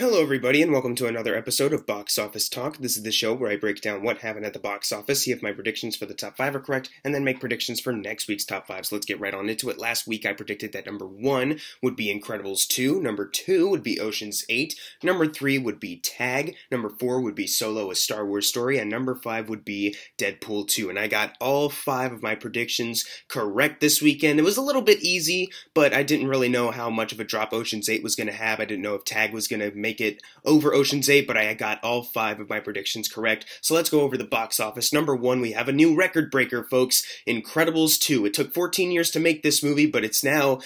Hello everybody and welcome to another episode of Box Office Talk. This is the show where I break down what happened at the box office, see if my predictions for the top 5 are correct, and then make predictions for next week's top 5. So let's get right on into it. Last week I predicted that number 1 would be Incredibles 2, number 2 would be Ocean's 8, number 3 would be Tag, number 4 would be Solo: A Star Wars Story, and number 5 would be Deadpool 2. And I got all 5 of my predictions correct this weekend. It was a little bit easy, but I didn't really know how much of a drop Ocean's 8 was going to have. I didn't know if Tag was going to make it over Ocean's 8, but I got all 5 of my predictions correct. So let's go over the box office. Number 1, we have a new record breaker, folks. Incredibles 2. It took 14 years to make this movie, but it's now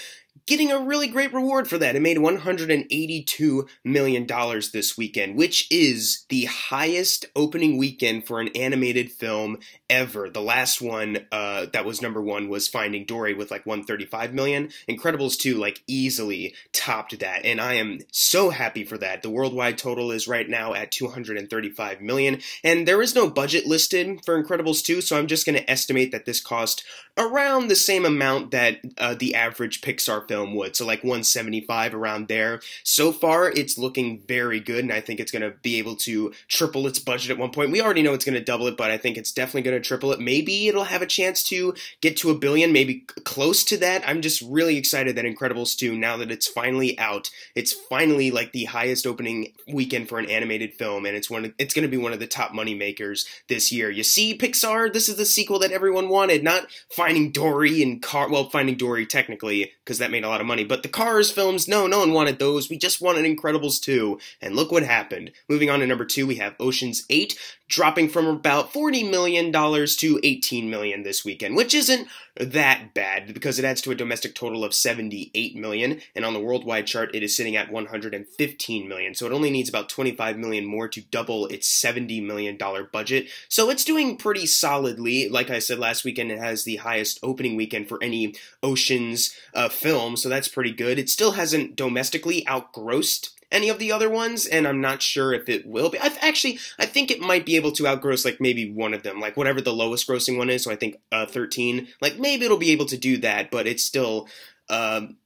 getting a really great reward for that. It made $182 million this weekend, which is the highest opening weekend for an animated film ever. The last one that was number 1 was Finding Dory with like $135 million. Incredibles 2 like easily topped that, and I am so happy for that. The worldwide total is right now at $235 million, and there is no budget listed for Incredibles 2, so I'm just going to estimate that this cost around the same amount that the average Pixar film would, so like $175 around there. So far, it's looking very good, and I think it's going to be able to triple its budget at one point. We already know it's going to double it, but I think it's definitely going to triple it. Maybe it'll have a chance to get to $1 billion, maybe close to that. I'm just really excited that Incredibles 2, now that it's finally out, it's finally like the highest opening weekend for an animated film, and it's going to be one of the top money makers this year. You see, Pixar, this is the sequel that everyone wanted, not Finding Dory and Finding Dory technically, because that made a lot of money, but the Cars films, no one wanted those. We just wanted Incredibles 2, and look what happened. Moving on to number 2, we have Ocean's 8, dropping from about $40 million to $18 million this weekend, which isn't that bad because it adds to a domestic total of $78 million, and on the worldwide chart it is sitting at $115 million, so it only needs about $25 million more to double its $70 million budget, so it's doing pretty solidly. Like I said last weekend, it has the highest opening weekend for any Ocean's film, so that's pretty good. It still hasn't domestically outgrossed any of the other ones, and I'm not sure if it will be. I think it might be able to outgross like maybe one of them, like whatever the lowest grossing one is, so I think 13, like maybe it'll be able to do that, but it's still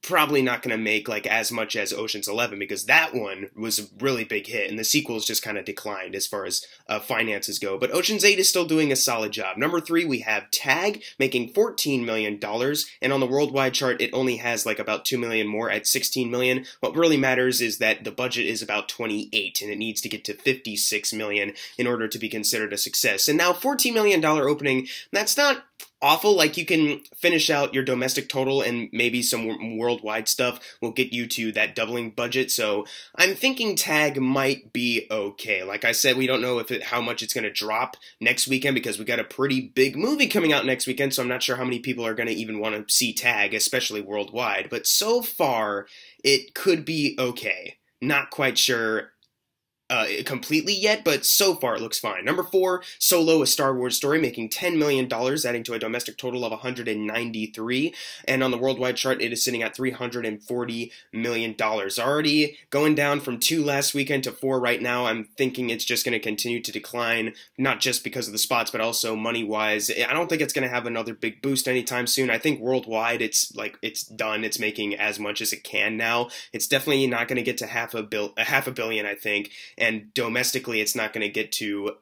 probably not going to make like as much as Ocean's 11 because that one was a really big hit and the sequels just kind of declined as far as finances go. But Ocean's 8 is still doing a solid job. Number 3, we have Tag making $14 million, and on the worldwide chart it only has like about $2 million more at $16 million. What really matters is that the budget is about $28 and it needs to get to $56 million in order to be considered a success. And now $14 million opening, that's not awful. Like, you can finish out your domestic total and maybe some worldwide stuff will get you to that doubling budget, so I'm thinking Tag might be okay. Like I said, we don't know how much it's going to drop next weekend because we got a pretty big movie coming out next weekend, so I'm not sure how many people are going to even want to see Tag, especially worldwide, but so far it could be okay. Not quite sure completely yet, but so far it looks fine. Number 4, Solo: A Star Wars Story, making $10 million, adding to a domestic total of $193, and on the worldwide chart it is sitting at $340 million. Already going down from 2 last weekend to 4 right now. I'm thinking it's just going to continue to decline, not just because of the spots, but also money-wise. I don't think it's going to have another big boost anytime soon. I think worldwide it's done. It's making as much as it can now. It's definitely not going to get to half a billion, I think. And domestically, it's not going to get to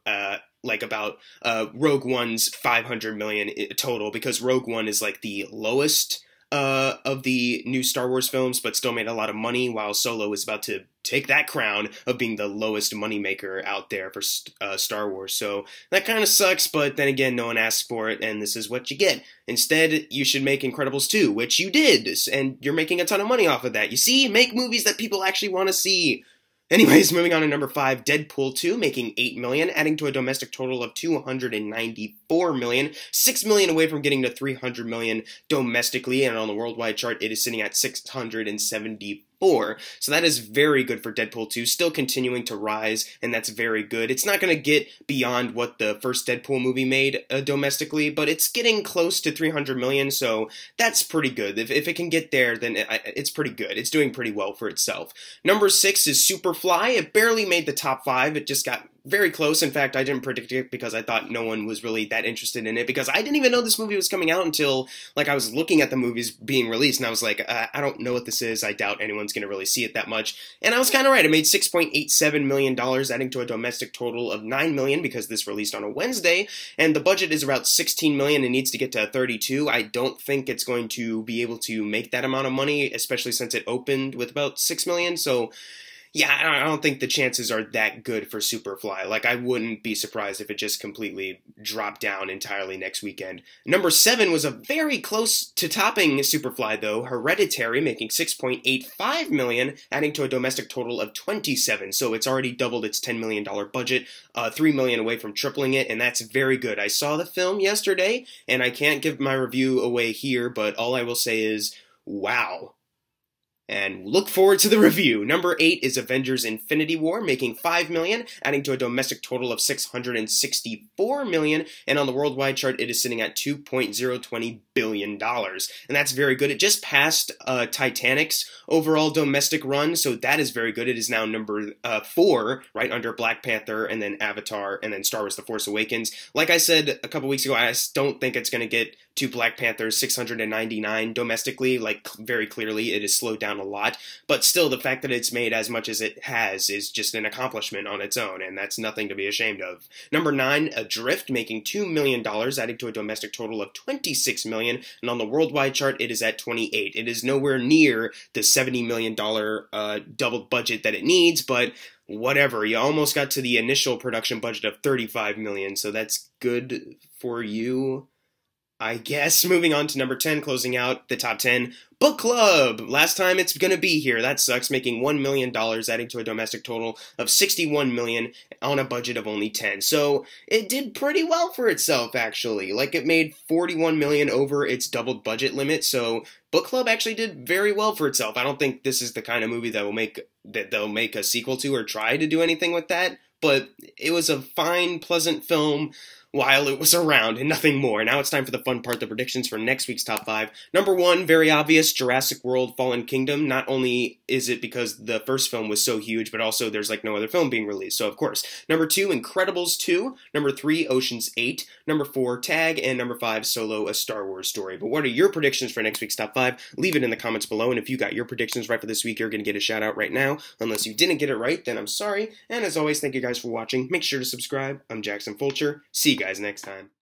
like about Rogue One's $500 million total, because Rogue One is like the lowest of the new Star Wars films, but still made a lot of money, while Solo is about to take that crown of being the lowest moneymaker out there for Star Wars. So that kind of sucks, but then again, no one asked for it, and this is what you get. Instead, you should make Incredibles 2, which you did, and you're making a ton of money off of that. You see, make movies that people actually want to see. Anyways, moving on to number 5, Deadpool 2, making $8 million, adding to a domestic total of $294 million, $6 million away from getting to $300 million domestically, and on the worldwide chart, it is sitting at $674 4. So that is very good for Deadpool 2, still continuing to rise, and that's very good. It's not going to get beyond what the first Deadpool movie made domestically, but it's getting close to 300 million, so that's pretty good. If it can get there, then it's pretty good. It's doing pretty well for itself. Number 6 is Superfly. It barely made the top 5. It just got very close. In fact, I didn't predict it because I thought no one was really that interested in it, because I didn't even know this movie was coming out until, like, I was looking at the movies being released, and I was like, I don't know what this is. I doubt anyone's going to really see it that much. And I was kind of right. It made $6.87 million, adding to a domestic total of $9 million because this released on a Wednesday, and the budget is about $16 million. It needs to get to 32. I don't think it's going to be able to make that amount of money, especially since it opened with about $6 million, so yeah, I don't think the chances are that good for Superfly. Like, I wouldn't be surprised if it just completely dropped down entirely next weekend. Number 7 was a very close to topping Superfly, though. Hereditary, making $6.85 million, adding to a domestic total of 27. So it's already doubled its $10 million budget, $3 million away from tripling it, and that's very good. I saw the film yesterday, and I can't give my review away here, but all I will say is, wow. And look forward to the review. Number 8 is Avengers Infinity War, making $5 million, adding to a domestic total of $664 million, and on the worldwide chart, it is sitting at $2.020 billion. And that's very good. It just passed Titanic's overall domestic run, so that is very good. It is now number 4, right under Black Panther, and then Avatar, and then Star Wars The Force Awakens. Like I said a couple weeks ago, I just don't think it's going to get to Black Panther's 699 domestically. Like, very clearly, it has slowed down a lot, but still, the fact that it's made as much as it has is just an accomplishment on its own, and that's nothing to be ashamed of. Number 9, Adrift, making $2 million, adding to a domestic total of $26 million, and on the worldwide chart, it is at 28. It is nowhere near the $70 million double budget that it needs, but whatever. You almost got to the initial production budget of $35 million, so that's good for you, I guess. Moving on to number 10, closing out the top 10, Book Club. Last time it's gonna be here. That sucks, making $1 million, adding to a domestic total of $61 million on a budget of only 10. So it did pretty well for itself, actually. Like, it made $41 million over its doubled budget limit, so Book Club actually did very well for itself. I don't think this is the kind of movie that they'll make a sequel to or try to do anything with that, but it was a fine, pleasant film while it was around, and nothing more. Now it's time for the fun part, the predictions for next week's top 5. Number 1, very obvious, Jurassic World Fallen Kingdom. Not only is it because the first film was so huge, but also there's like no other film being released, so of course. Number 2, Incredibles 2. Number 3, Ocean's 8. Number 4, Tag. And number 5, Solo, A Star Wars Story. But what are your predictions for next week's top 5? Leave it in the comments below, and if you got your predictions right for this week, you're going to get a shout out right now. Unless you didn't get it right, then I'm sorry. And as always, thank you guys for watching. Make sure to subscribe. I'm Jackson Fulcher. See you guys next time.